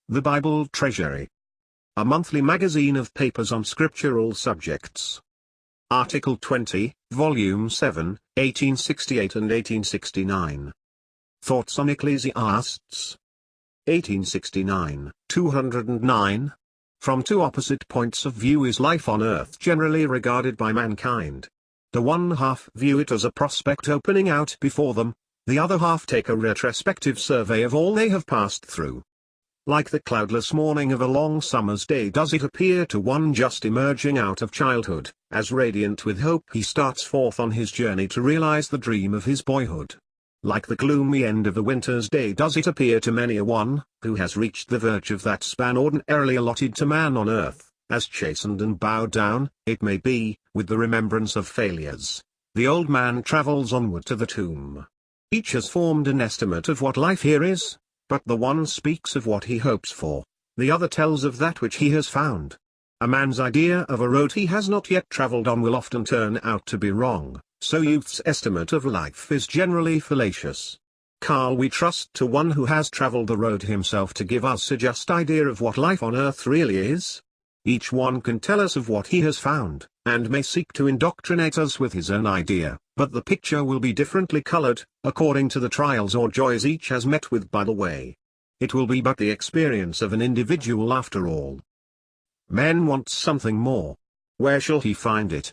The Bible Treasury. A monthly magazine of papers on scriptural subjects. Article 20, Volume 7, 1868 and 1869. Thoughts on Ecclesiastes. 1869, 209. From two opposite points of view is life on earth generally regarded by mankind. The one half view it as a prospect opening out before them, the other half take a retrospective survey of all they have passed through. Like the cloudless morning of a long summer's day does it appear to one just emerging out of childhood, as radiant with hope he starts forth on his journey to realize the dream of his boyhood. Like the gloomy end of a winter's day does it appear to many a one, who has reached the verge of that span ordinarily allotted to man on earth, as chastened and bowed down, it may be, with the remembrance of failures. The old man travels onward to the tomb. Each has formed an estimate of what life here is, but the one speaks of what he hopes for, the other tells of that which he has found. A man's idea of a road he has not yet traveled on will often turn out to be wrong, so youth's estimate of life is generally fallacious. Carl, we trust to one who has traveled the road himself to give us a just idea of what life on earth really is. Each one can tell us of what he has found, and may seek to indoctrinate us with his own idea, but the picture will be differently colored, according to the trials or joys each has met with by the way. It will be but the experience of an individual after all. Man wants something more. Where shall he find it?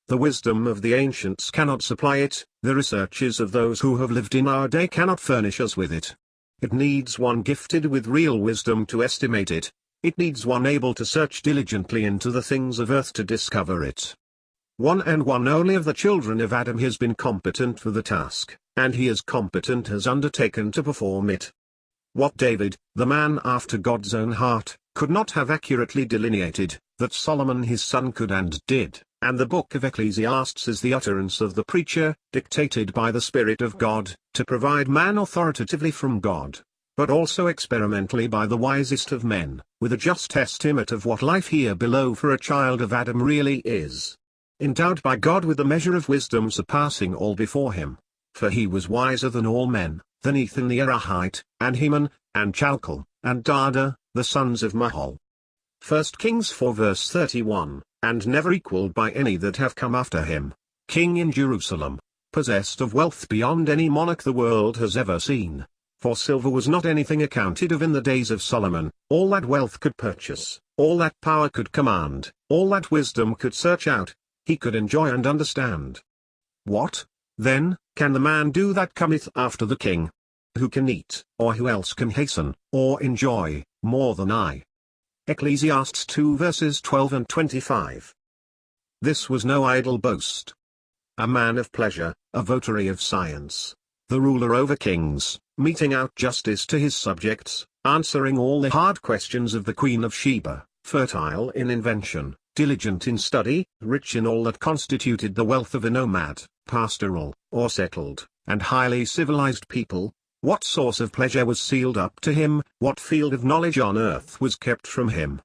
The wisdom of the ancients cannot supply it, the researches of those who have lived in our day cannot furnish us with it. It needs one gifted with real wisdom to estimate it. It needs one able to search diligently into the things of earth to discover it. One and one only of the children of Adam has been competent for the task, and he as competent has undertaken to perform it. What David, the man after God's own heart, could not have accurately delineated, that Solomon his son could and did, and the book of Ecclesiastes is the utterance of the preacher, dictated by the Spirit of God, to provide man authoritatively from God, but also experimentally by the wisest of men, with a just estimate of what life here below for a child of Adam really is. Endowed by God with a measure of wisdom surpassing all before him, for he was wiser than all men, than Ethan the Erahite, and Heman, and Chalcol, and Dada, the sons of Mahol. 1 Kings 4 verse 31, and never equalled by any that have come after him, king in Jerusalem, possessed of wealth beyond any monarch the world has ever seen. For silver was not anything accounted of in the days of Solomon, all that wealth could purchase, all that power could command, all that wisdom could search out, he could enjoy and understand. What, then, can the man do that cometh after the king? Who can eat, or who else can hasten, or enjoy, more than I? Ecclesiastes 2 verses 12 and 25. This was no idle boast. A man of pleasure, a votary of science, the ruler over kings, meting out justice to his subjects, answering all the hard questions of the Queen of Sheba, fertile in invention, diligent in study, rich in all that constituted the wealth of a nomad, pastoral, or settled, and highly civilized people. What source of pleasure was sealed up to him, what field of knowledge on earth was kept from him?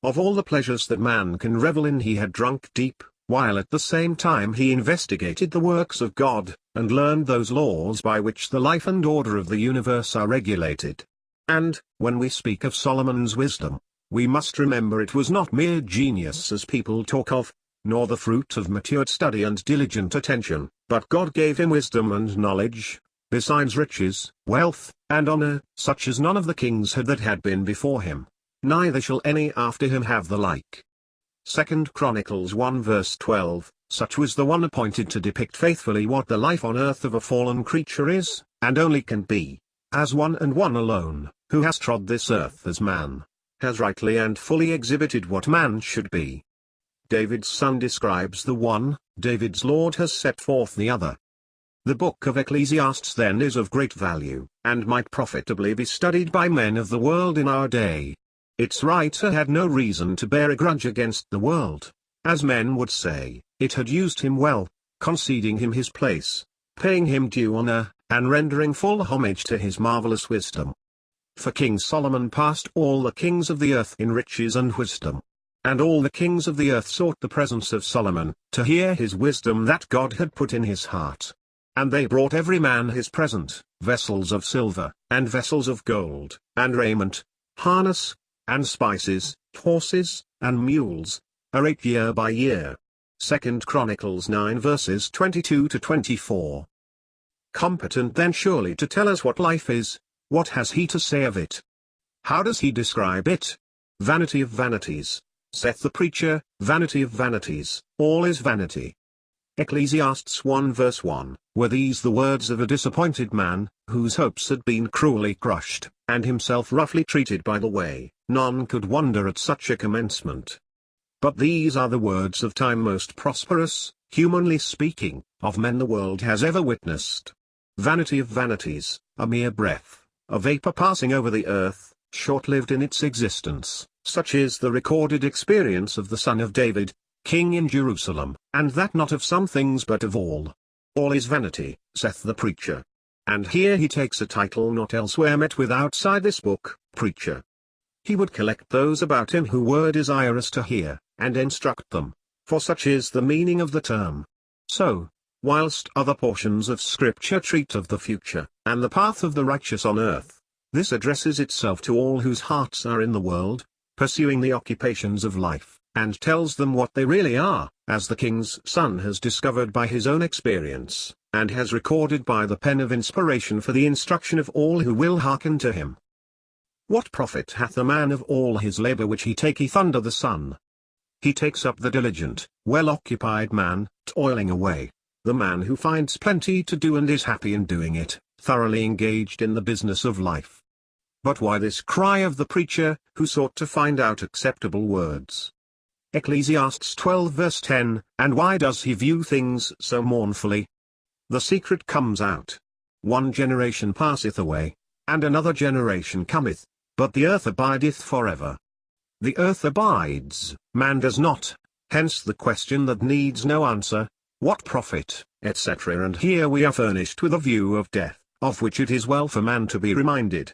Of all the pleasures that man can revel in he had drunk deep, while at the same time he investigated the works of God, and learned those laws by which the life and order of the universe are regulated. And, when we speak of Solomon's wisdom, we must remember it was not mere genius as people talk of, nor the fruit of matured study and diligent attention, but God gave him wisdom and knowledge, besides riches, wealth, and honor, such as none of the kings had that had been before him, neither shall any after him have the like. 2 Chronicles 1 verse 12, such was the one appointed to depict faithfully what the life on earth of a fallen creature is, and only can be, as one and one alone, who has trod this earth as man, has rightly and fully exhibited what man should be. David's son describes the one, David's Lord has set forth the other. The book of Ecclesiastes then is of great value, and might profitably be studied by men of the world in our day. Its writer had no reason to bear a grudge against the world. As men would say, it had used him well, conceding him his place, paying him due honor, and rendering full homage to his marvelous wisdom. For King Solomon passed all the kings of the earth in riches and wisdom. And all the kings of the earth sought the presence of Solomon, to hear his wisdom that God had put in his heart. And they brought every man his present, vessels of silver, and vessels of gold, and raiment, harness, and spices, horses, and mules, are 8 year by year. 2 Chronicles 9 verses 22 to 24. Competent then surely to tell us what life is, what has he to say of it? How does he describe it? Vanity of vanities, saith the preacher, vanity of vanities, all is vanity. Ecclesiastes 1 verse 1, were these the words of a disappointed man, whose hopes had been cruelly crushed, and himself roughly treated by the way, none could wonder at such a commencement. But these are the words of time most prosperous, humanly speaking, of men the world has ever witnessed. Vanity of vanities, a mere breath, a vapor passing over the earth, short-lived in its existence, such is the recorded experience of the son of David, king in Jerusalem, and that not of some things but of all. All is vanity, saith the preacher. And here he takes a title not elsewhere met with outside this book, preacher. He would collect those about him who were desirous to hear, and instruct them, for such is the meaning of the term. So, whilst other portions of Scripture treat of the future, and the path of the righteous on earth, this addresses itself to all whose hearts are in the world, pursuing the occupations of life, and tells them what they really are, as the King's Son has discovered by his own experience, and has recorded by the pen of inspiration for the instruction of all who will hearken to him. What profit hath a man of all his labour which he taketh under the sun? He takes up the diligent, well-occupied man, toiling away, the man who finds plenty to do and is happy in doing it, thoroughly engaged in the business of life. But why this cry of the preacher, who sought to find out acceptable words? Ecclesiastes 12 verse 10, and why does he view things so mournfully? The secret comes out. One generation passeth away, and another generation cometh, but the earth abideth forever. The earth abides, man does not, hence the question that needs no answer, what profit, etc. And here we are furnished with a view of death, of which it is well for man to be reminded.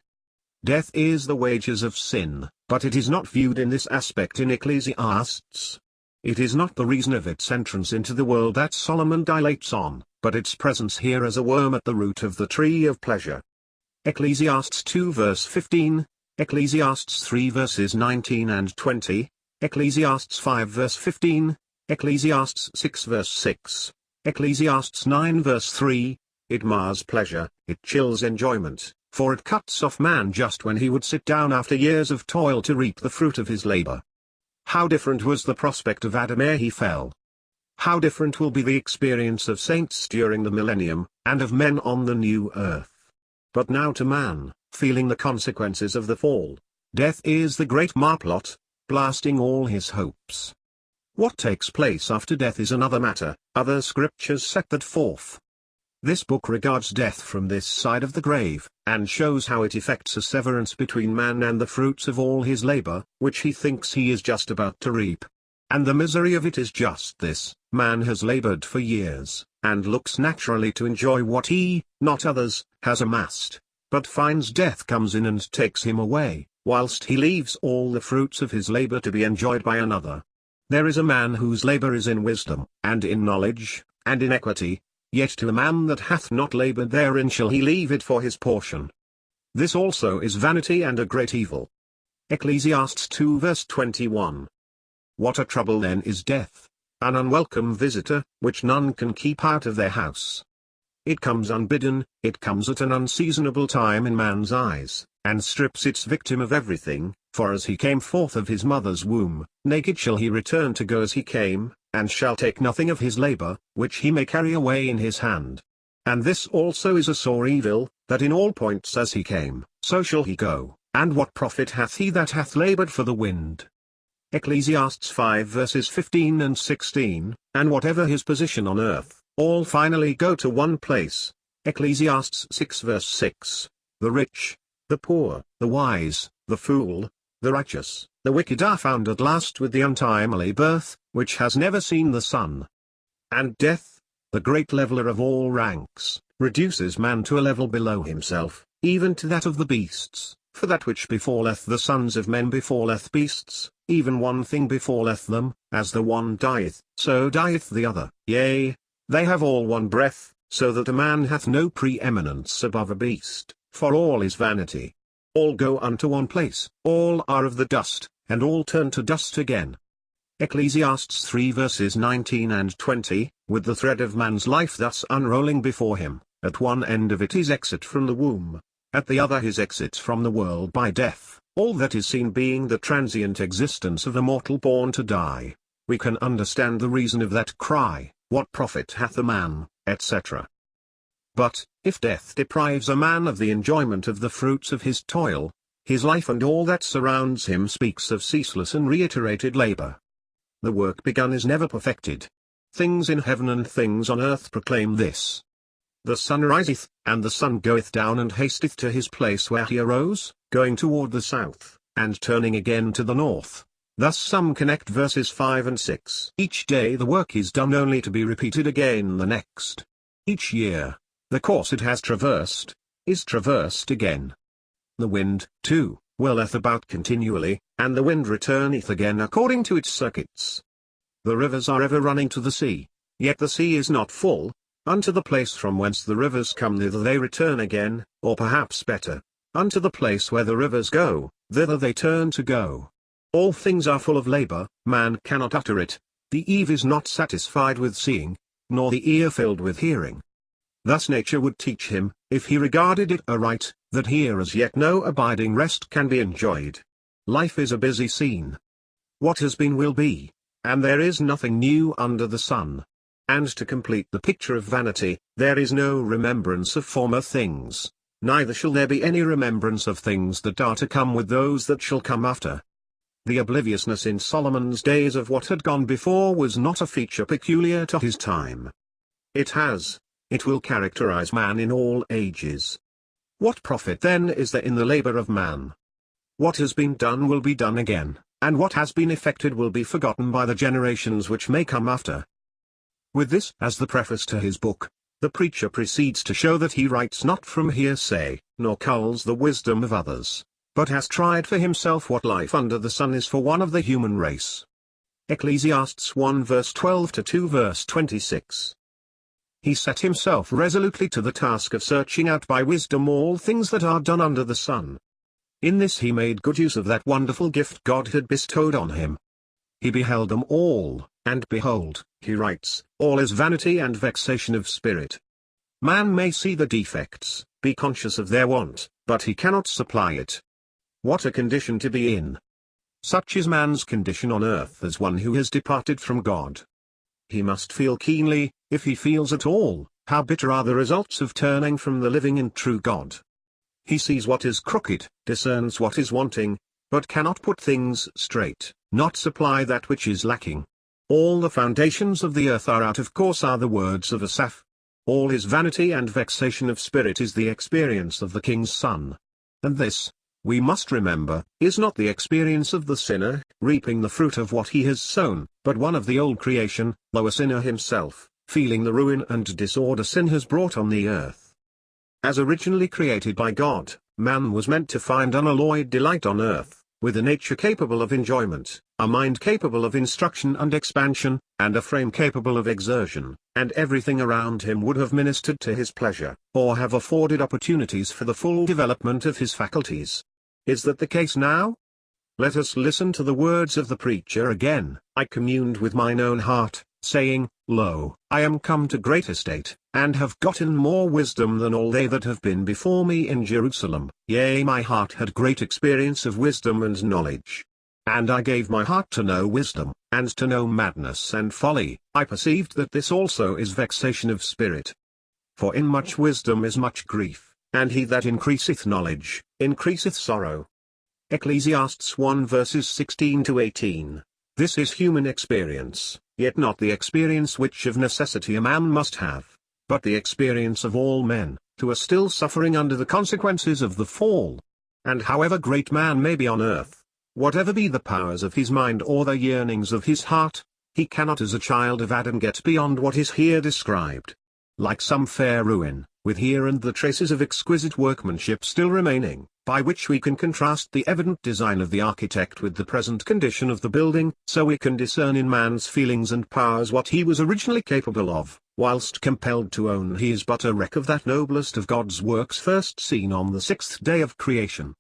Death is the wages of sin, but it is not viewed in this aspect in Ecclesiastes. It is not the reason of its entrance into the world that Solomon dilates on, but its presence here as a worm at the root of the tree of pleasure. Ecclesiastes 2 verse 15, Ecclesiastes 3 verses 19 and 20, Ecclesiastes 5 verse 15, Ecclesiastes 6 verse 6, Ecclesiastes 9 verse 3, it mars pleasure, it chills enjoyment, for it cuts off man just when he would sit down after years of toil to reap the fruit of his labor. How different was the prospect of Adam ere he fell. How different will be the experience of saints during the millennium, and of men on the new earth. But now to man, feeling the consequences of the fall, death is the great marplot, blasting all his hopes. What takes place after death is another matter, other scriptures set that forth. This book regards death from this side of the grave, and shows how it effects a severance between man and the fruits of all his labor, which he thinks he is just about to reap. And the misery of it is just this, man has labored for years, and looks naturally to enjoy what he, not others, has amassed, but finds death comes in and takes him away, whilst he leaves all the fruits of his labor to be enjoyed by another. There is a man whose labor is in wisdom, and in knowledge, and in equity, yet to a man that hath not labored therein shall he leave it for his portion. This also is vanity and a great evil. Ecclesiastes 2 verse 21. What a trouble then is death, an unwelcome visitor, which none can keep out of their house. It comes unbidden, it comes at an unseasonable time in man's eyes, and strips its victim of everything, for as he came forth of his mother's womb, naked shall he return to go as he came, and shall take nothing of his labor, which he may carry away in his hand. And this also is a sore evil, that in all points as he came, so shall he go, and what profit hath he that hath labored for the wind? Ecclesiastes 5 verses 15 and 16, and whatever his position on earth, all finally go to one place. Ecclesiastes 6 verse 6, the rich, the poor, the wise, the fool, the righteous, the wicked are found at last with the untimely birth, which has never seen the sun. And death, the great leveller of all ranks, reduces man to a level below himself, even to that of the beasts, for that which befalleth the sons of men befalleth beasts, even one thing befalleth them, as the one dieth, so dieth the other. Yea, they have all one breath, so that a man hath no preeminence above a beast, for all is vanity. All go unto one place, all are of the dust, and all turn to dust again. Ecclesiastes 3 verses 19 and 20, with the thread of man's life thus unrolling before him, at one end of it his exit from the womb, at the other his exit from the world by death, all that is seen being the transient existence of a mortal born to die. We can understand the reason of that cry, what profit hath a man, etc. But, if death deprives a man of the enjoyment of the fruits of his toil, his life and all that surrounds him speaks of ceaseless and reiterated labor. The work begun is never perfected. Things in heaven and things on earth proclaim this. The sun riseth, and the sun goeth down and hasteth to his place where he arose, going toward the south, and turning again to the north. Thus some connect verses 5 and 6. Each day the work is done only to be repeated again the next. Each year, the course it has traversed, is traversed again. The wind, too, whirleth about continually, and the wind returneth again according to its circuits. The rivers are ever running to the sea, yet the sea is not full. Unto the place from whence the rivers come thither they return again, or perhaps better, unto the place where the rivers go, thither they turn to go. All things are full of labor, man cannot utter it, the eve is not satisfied with seeing, nor the ear filled with hearing. Thus nature would teach him, if he regarded it aright, that here as yet no abiding rest can be enjoyed. Life is a busy scene. What has been will be, and there is nothing new under the sun. And to complete the picture of vanity, there is no remembrance of former things, neither shall there be any remembrance of things that are to come with those that shall come after. The obliviousness in Solomon's days of what had gone before was not a feature peculiar to his time. It will characterize man in all ages. What profit then is there in the labor of man? What has been done will be done again, and what has been effected will be forgotten by the generations which may come after. With this as the preface to his book, the preacher proceeds to show that he writes not from hearsay, nor culls the wisdom of others, but has tried for himself what life under the sun is for one of the human race. Ecclesiastes 1 verse 12 to 2 verse 26. He set himself resolutely to the task of searching out by wisdom all things that are done under the sun. In this he made good use of that wonderful gift God had bestowed on him. He beheld them all, and behold, he writes, all is vanity and vexation of spirit. Man may see the defects, be conscious of their want, but he cannot supply it. What a condition to be in! Such is man's condition on earth as one who has departed from God. He must feel keenly, if he feels at all, how bitter are the results of turning from the living and true God. He sees what is crooked, discerns what is wanting, but cannot put things straight, not supply that which is lacking. All the foundations of the earth are out of course are the words of Asaph. All his vanity and vexation of spirit is the experience of the king's son. And this, we must remember, is not the experience of the sinner, reaping the fruit of what he has sown, but one of the old creation, though a sinner himself, feeling the ruin and disorder sin has brought on the earth. As originally created by God, man was meant to find unalloyed delight on earth, with a nature capable of enjoyment, a mind capable of instruction and expansion, and a frame capable of exertion, and everything around him would have ministered to his pleasure, or have afforded opportunities for the full development of his faculties. Is that the case now? Let us listen to the words of the preacher again. I communed with mine own heart, saying, Lo, I am come to great estate, and have gotten more wisdom than all they that have been before me in Jerusalem. Yea, my heart had great experience of wisdom and knowledge. And I gave my heart to know wisdom, and to know madness and folly. I perceived that this also is vexation of spirit. For in much wisdom is much grief, and he that increaseth knowledge, increaseth sorrow. Ecclesiastes 1 verses 16 to 18. This is human experience, yet not the experience which of necessity a man must have, but the experience of all men, who are still suffering under the consequences of the fall. And however great man may be on earth, whatever be the powers of his mind or the yearnings of his heart, he cannot as a child of Adam get beyond what is here described. Like some fair ruin, with here and the traces of exquisite workmanship still remaining, by which we can contrast the evident design of the architect with the present condition of the building, so we can discern in man's feelings and powers what he was originally capable of, whilst compelled to own he is but a wreck of that noblest of God's works first seen on the sixth day of creation.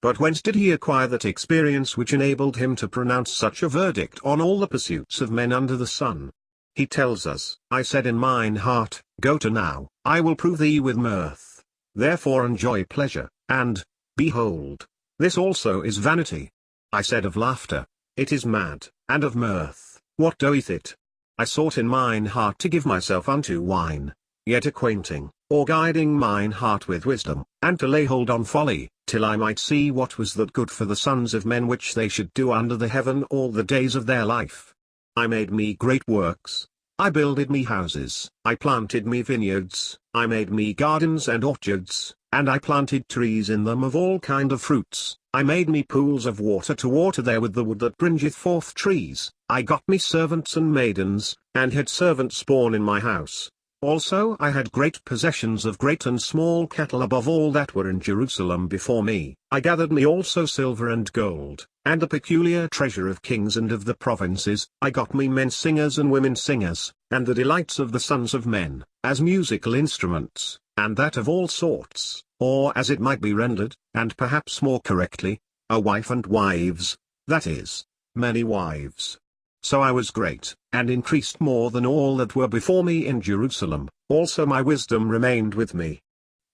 But whence did he acquire that experience which enabled him to pronounce such a verdict on all the pursuits of men under the sun? He tells us, I said in mine heart, go to now, I will prove thee with mirth. Therefore enjoy pleasure, and, behold, this also is vanity. I said of laughter, it is mad, and of mirth, what doeth it? I sought in mine heart to give myself unto wine, yet acquainting, or guiding mine heart with wisdom, and to lay hold on folly, till I might see what was that good for the sons of men which they should do under the heaven all the days of their life. I made me great works, I builded me houses, I planted me vineyards, I made me gardens and orchards, and I planted trees in them of all kind of fruits, I made me pools of water to water therewith the wood that bringeth forth trees, I got me servants and maidens, and had servants born in my house. Also I had great possessions of great and small cattle above all that were in Jerusalem before me. I gathered me also silver and gold, and the peculiar treasure of kings and of the provinces. I got me men singers and women singers, and the delights of the sons of men, as musical instruments, and that of all sorts, or as it might be rendered, and perhaps more correctly, a wife and wives, that is, many wives. So I was great, and increased more than all that were before me in Jerusalem, also my wisdom remained with me.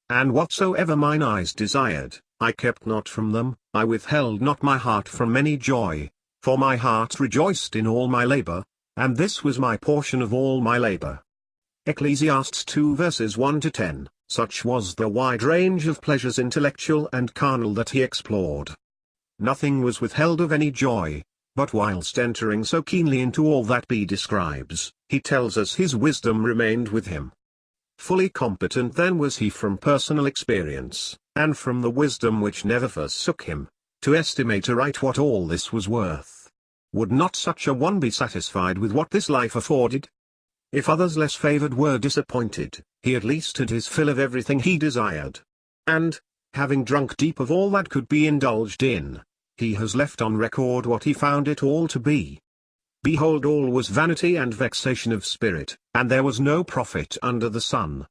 And whatsoever mine eyes desired, I kept not from them, I withheld not my heart from any joy, for my heart rejoiced in all my labor, and this was my portion of all my labor. Ecclesiastes 2 verses 1-10, such was the wide range of pleasures intellectual and carnal that he explored. Nothing was withheld of any joy. But whilst entering so keenly into all that he describes, he tells us his wisdom remained with him. Fully competent then was he from personal experience, and from the wisdom which never forsook him, to estimate aright what all this was worth. Would not such a one be satisfied with what this life afforded? If others less favored were disappointed, he at least had his fill of everything he desired. And, having drunk deep of all that could be indulged in, he has left on record what he found it all to be. Behold, all was vanity and vexation of spirit, and there was no profit under the sun.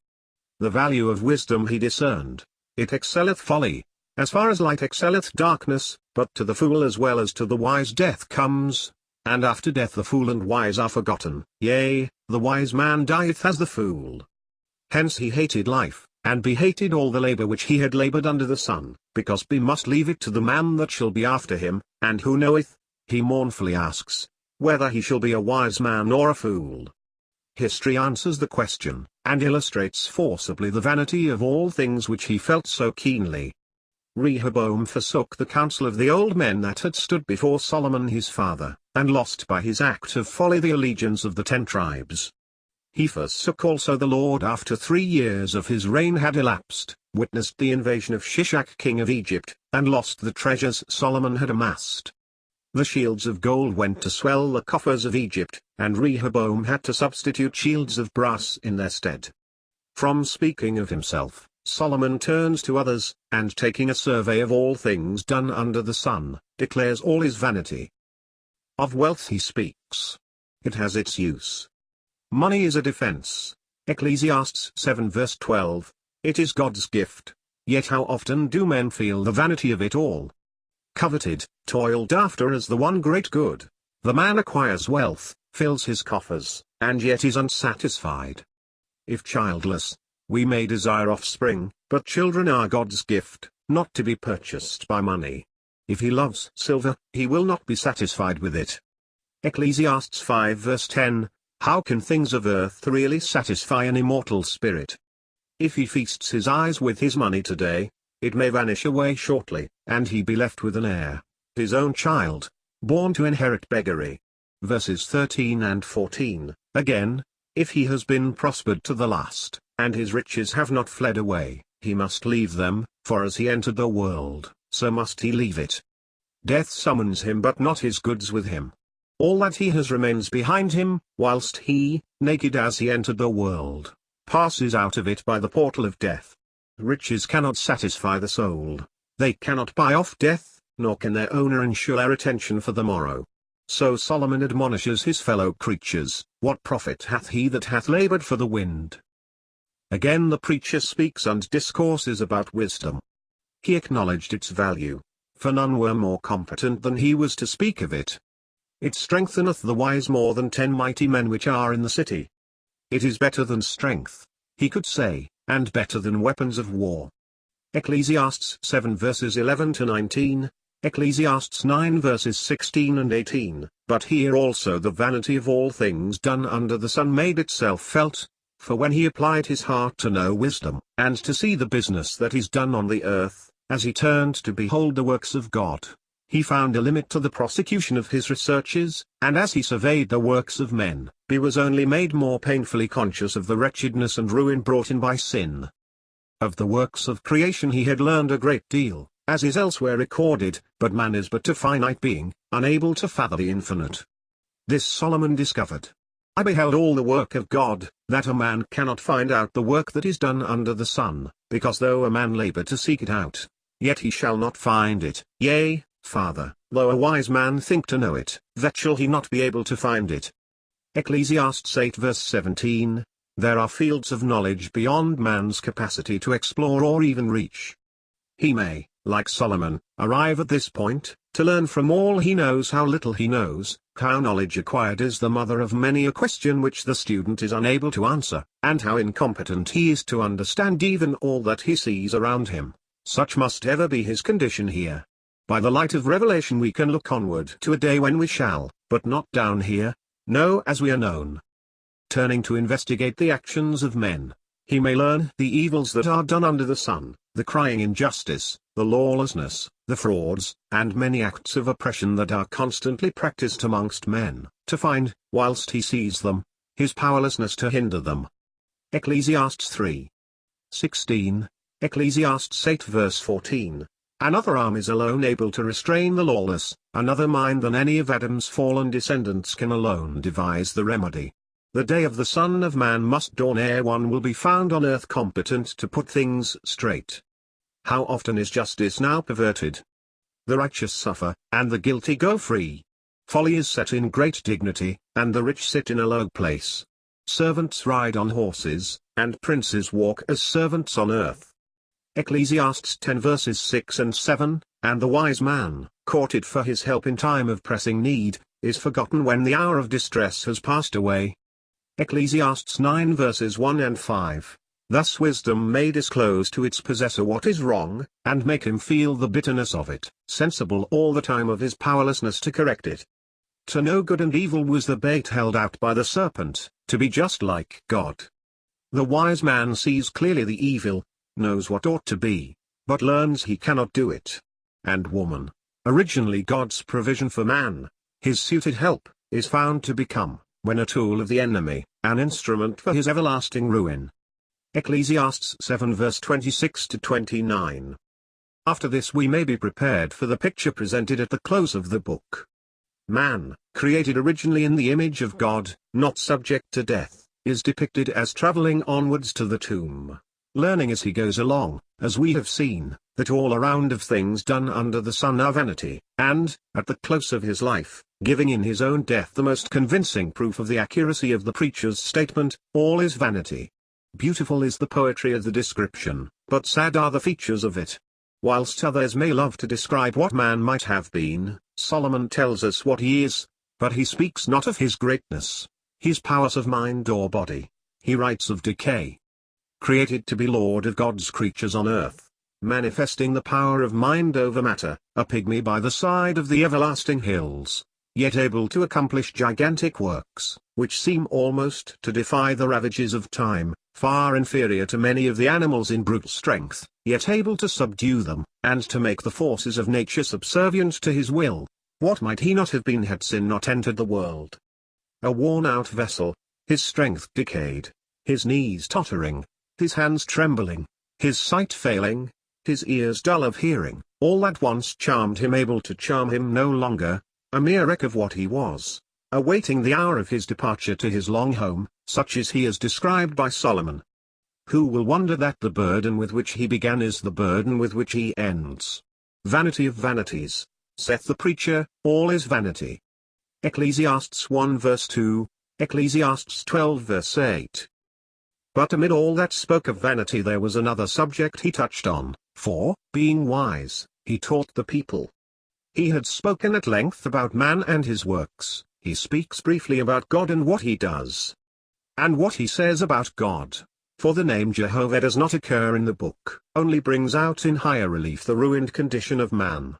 The value of wisdom he discerned. It excelleth folly, as far as light excelleth darkness, but to the fool as well as to the wise death comes, and after death the fool and wise are forgotten. Yea, the wise man dieth as the fool. Hence he hated life, and behated all the labor which he had labored under the sun, because he must leave it to the man that shall be after him, and who knoweth, he mournfully asks, whether he shall be a wise man or a fool. History answers the question, and illustrates forcibly the vanity of all things which he felt so keenly. Rehoboam forsook the counsel of the old men that had stood before Solomon his father, and lost by his act of folly the allegiance of the 10 tribes. He forsook also the Lord after 3 years of his reign had elapsed, witnessed the invasion of Shishak king of Egypt, and lost the treasures Solomon had amassed. The shields of gold went to swell the coffers of Egypt, and Rehoboam had to substitute shields of brass in their stead. From speaking of himself, Solomon turns to others, and taking a survey of all things done under the sun, declares all is vanity. Of wealth he speaks. It has its use. Money is a defense. Ecclesiastes 7 verse 12, it is God's gift, yet how often do men feel the vanity of it all? Coveted, toiled after as the one great good, the man acquires wealth, fills his coffers, and yet is unsatisfied. If childless, we may desire offspring, but children are God's gift, not to be purchased by money. If he loves silver, he will not be satisfied with it. Ecclesiastes 5 verse 10, how can things of earth really satisfy an immortal spirit? If he feasts his eyes with his money today, it may vanish away shortly, and he be left with an heir, his own child, born to inherit beggary. Verses 13 and 14, again, if he has been prospered to the last, and his riches have not fled away, he must leave them, for as he entered the world, so must he leave it. Death summons him but not his goods with him. All that he has remains behind him, whilst he, naked as he entered the world, passes out of it by the portal of death. Riches cannot satisfy the soul, they cannot buy off death, nor can their owner ensure their attention for the morrow. So Solomon admonishes his fellow creatures, what profit hath he that hath labored for the wind? Again the preacher speaks and discourses about wisdom. He acknowledged its value. for none were more competent than he was to speak of it. It strengtheneth the wise more than 10 mighty men which are in the city. It is better than strength, he could say, and better than weapons of war. Ecclesiastes 7 verses 11 to 19, Ecclesiastes 9 verses 16 and 18. But here also the vanity of all things done under the sun made itself felt, for when he applied his heart to know wisdom, and to see the business that is done on the earth, as he turned to behold the works of God, he found a limit to the prosecution of his researches, and as he surveyed the works of men, he was only made more painfully conscious of the wretchedness and ruin brought in by sin. Of the works of creation he had learned a great deal, as is elsewhere recorded, but man is but a finite being, unable to fathom the infinite. This Solomon discovered. I beheld all the work of God, that a man cannot find out the work that is done under the sun, because though a man labor to seek it out, yet he shall not find it. Yea, Father, though a wise man think to know it, that shall he not be able to find it. Ecclesiastes 8 verse 17, there are fields of knowledge beyond man's capacity to explore or even reach. He may, like Solomon, arrive at this point, to learn from all he knows how little he knows, how knowledge acquired is the mother of many a question which the student is unable to answer, and how incompetent he is to understand even all that he sees around him. Such must ever be his condition here. By the light of revelation we can look onward to a day when we shall, but not down here, know as we are known. Turning to investigate the actions of men, he may learn the evils that are done under the sun, the crying injustice, the lawlessness, the frauds, and many acts of oppression that are constantly practiced amongst men, to find, whilst he sees them, his powerlessness to hinder them. Ecclesiastes 3:16, Ecclesiastes 8 verse 14. Another arm is alone able to restrain the lawless, another mind than any of Adam's fallen descendants can alone devise the remedy. The day of the Son of Man must dawn ere one will be found on earth competent to put things straight. How often is justice now perverted? The righteous suffer, and the guilty go free. Folly is set in great dignity, and the rich sit in a low place. Servants ride on horses, and princes walk as servants on earth. Ecclesiastes 10 verses 6 and 7, and the wise man, courted for his help in time of pressing need, is forgotten when the hour of distress has passed away. Ecclesiastes 9 verses 1 and 5. Thus wisdom may disclose to its possessor what is wrong, and make him feel the bitterness of it, sensible all the time of his powerlessness to correct it. To know good and evil was the bait held out by the serpent, to be just like God. The wise man sees clearly the evil, knows what ought to be, but learns he cannot do it. And woman, originally God's provision for man, his suited help, is found to become, when a tool of the enemy, an instrument for his everlasting ruin. Ecclesiastes 7 verse 26 to 29. After this we may be prepared for the picture presented at the close of the book. Man, created originally in the image of God, not subject to death, is depicted as traveling onwards to the tomb, learning as he goes along, as we have seen, that all around of things done under the sun are vanity, and, at the close of his life, giving in his own death the most convincing proof of the accuracy of the preacher's statement, all is vanity. Beautiful is the poetry of the description, but sad are the features of it. Whilst others may love to describe what man might have been, Solomon tells us what he is, but he speaks not of his greatness, his powers of mind or body. He writes of decay. Created to be Lord of God's creatures on earth, manifesting the power of mind over matter, a pygmy by the side of the everlasting hills, yet able to accomplish gigantic works, which seem almost to defy the ravages of time, far inferior to many of the animals in brute strength, yet able to subdue them, and to make the forces of nature subservient to his will. What might he not have been had sin not entered the world? A worn-out vessel, his strength decayed, his knees tottering, his hands trembling, his sight failing, his ears dull of hearing, all that once charmed him able to charm him no longer, a mere wreck of what he was, awaiting the hour of his departure to his long home, such is he as described by Solomon. Who will wonder that the burden with which he began is the burden with which he ends? Vanity of vanities, saith the preacher, all is vanity. Ecclesiastes 1 verse 2, Ecclesiastes 12 verse 8. But amid all that spoke of vanity there was another subject he touched on, for, being wise, he taught the people. He had spoken at length about man and his works. He speaks briefly about God and what he does. And what he says about God. For the name Jehovah does not occur in the book, only brings out in higher relief the ruined condition of man.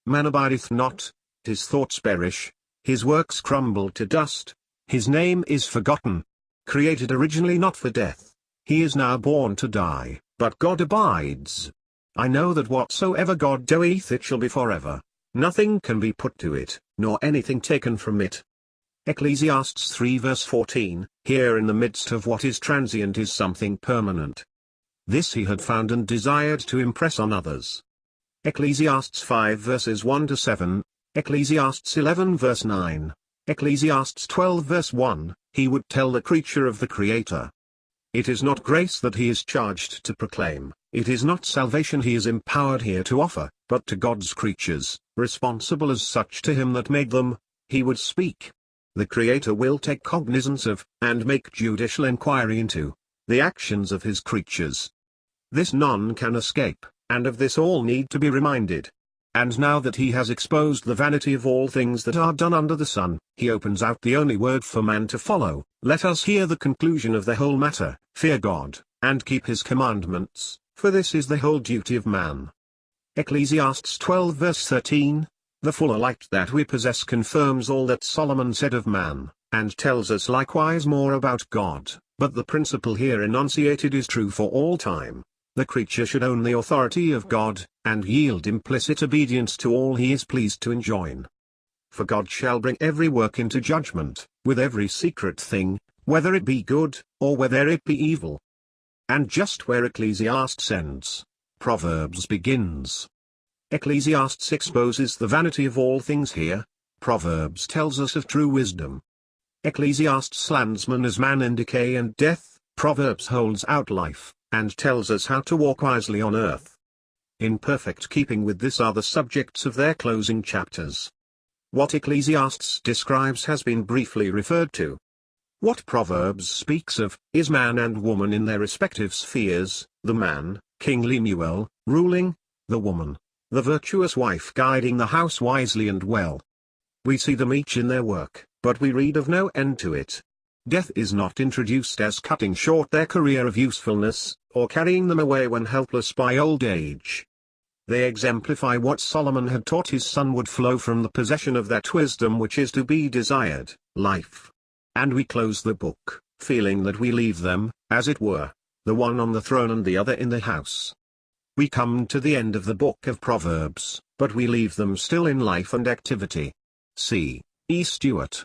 Man abideth not, his thoughts perish, his works crumble to dust, his name is forgotten. Created originally not for death, he is now born to die, but God abides. I know that whatsoever God doeth it shall be forever. Nothing can be put to it, nor anything taken from it. Ecclesiastes 3 verse 14, here in the midst of what is transient is something permanent. This he had found and desired to impress on others. Ecclesiastes 5 verses 1 to 7, Ecclesiastes 11 verse 9, Ecclesiastes 12 verse 1, he would tell the creature of the Creator. It is not grace that he is charged to proclaim, it is not salvation he is empowered here to offer, but to God's creatures, responsible as such to him that made them, he would speak. The Creator will take cognizance of, and make judicial inquiry into, the actions of his creatures. This none can escape, and of this all need to be reminded. And now that he has exposed the vanity of all things that are done under the sun, he opens out the only word for man to follow. Let us hear the conclusion of the whole matter: fear God, and keep his commandments, for this is the whole duty of man. Ecclesiastes 12 verse 13, the fuller light that we possess confirms all that Solomon said of man, and tells us likewise more about God, but the principle here enunciated is true for all time. The creature should own the authority of God, and yield implicit obedience to all he is pleased to enjoin. For God shall bring every work into judgment, with every secret thing, whether it be good, or whether it be evil. And just where Ecclesiastes ends, Proverbs begins. Ecclesiastes exposes the vanity of all things here, Proverbs tells us of true wisdom. Ecclesiastes landsman as man in decay and death, Proverbs holds out life, and tells us how to walk wisely on earth. In perfect keeping with this are the subjects of their closing chapters. What Ecclesiastes describes has been briefly referred to. What Proverbs speaks of, is man and woman in their respective spheres, the man, King Lemuel, ruling, the woman, the virtuous wife guiding the house wisely and well. We see them each in their work, but we read of no end to it. Death is not introduced as cutting short their career of usefulness, or carrying them away when helpless by old age. They exemplify what Solomon had taught his son would flow from the possession of that wisdom which is to be desired, life. And we close the book, feeling that we leave them, as it were, the one on the throne and the other in the house. We come to the end of the book of Proverbs, but we leave them still in life and activity. C. E. Stewart.